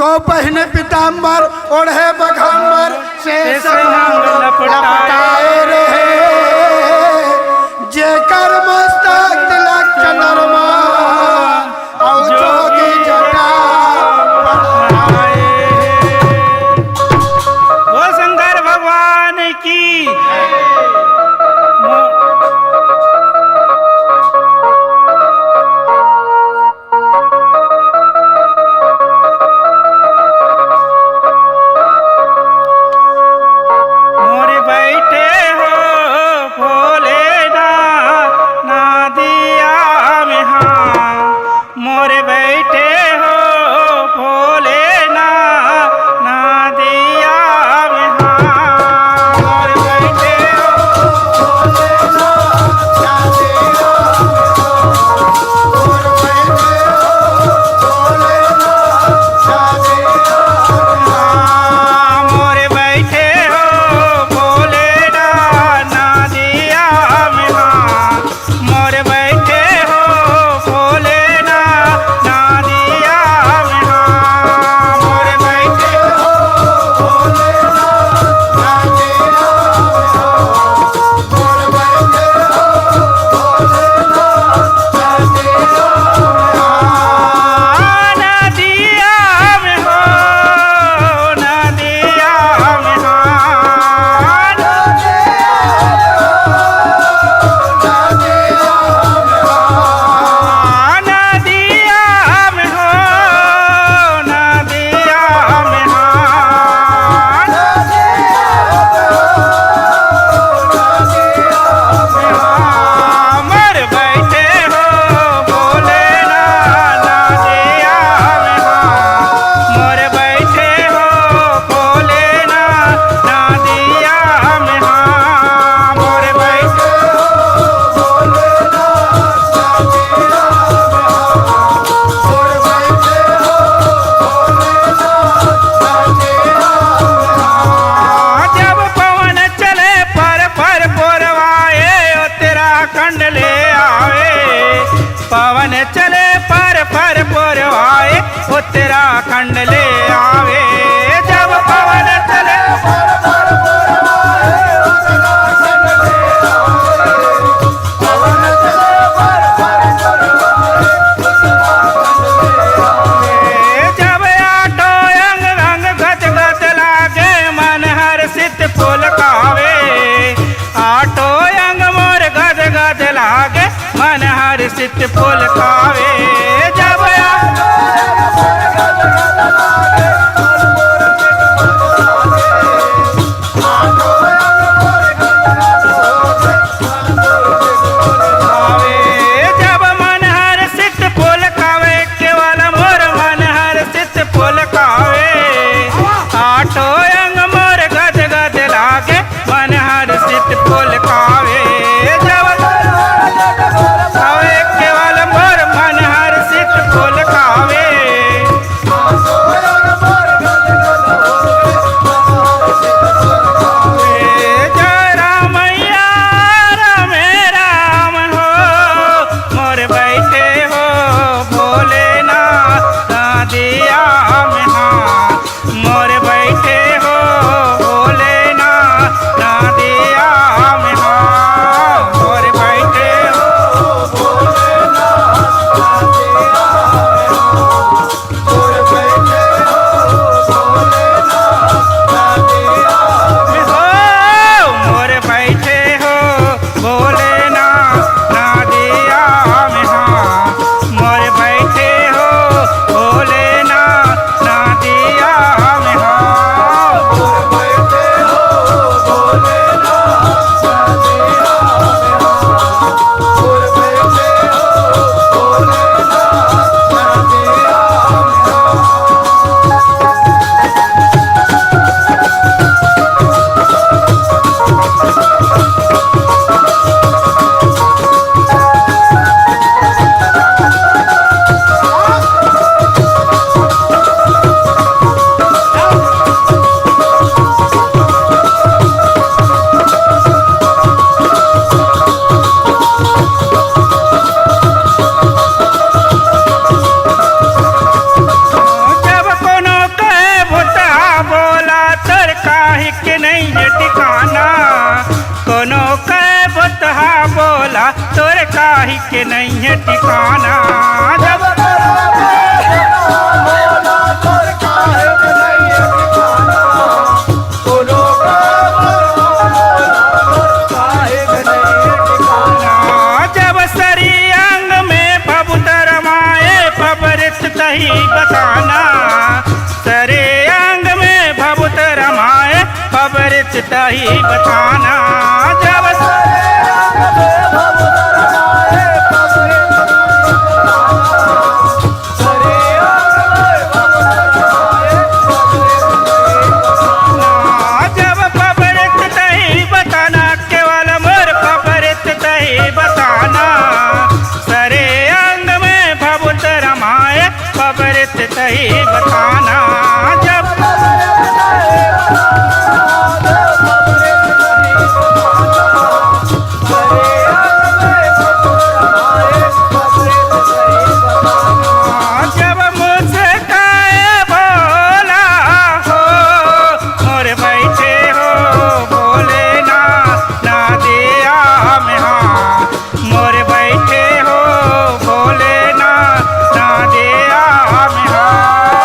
तो पहने पीताम्बर ओढ़े बघम्बर शेष लपटाए रहे जेकर मस्तक तिलक चंद्रमा और जोगी जटा वो शंकर भगवान की पवन चले पर पुरवाए उत्तराखंड ले आवे जब पवन चले पर पुरवाए उत्तराखंड ले आवे पवन चले पर पुरवाए उत्तराखंड ले आवे जब आटो अंग रंग गत गत लागे मन हर्षित पुलकावे आटो अंग मोर गद गद लागे मन हर्षित पुलकावे जब जब मन हर्षित पुलकावे केवल मोर मन हर्षित पुलकावे आठो अंग मोर गद गद लागे मन हर्षित पुलकावे जब केवल मोर मन हर्षित तोरे काही के नहीं है ठिकाना। जब जब सरी अंग में भभूत रमाए पबरित तही बताना, सरे अंग में भभूत रमाए पबरित तही बताना। जब जब पबरित तही बताना, केवल मोर पबरित तही बताना, सरे अंग में भभूत रमाए पबरित तही बताना। जब जब मुस्काए भोला हो मोर बैठे हो बोले ना ना दिया में हाँ, मोर बैठे हो बोले ना ना दिया में हाँ।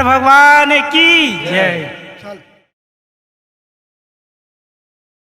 भगवान की जय।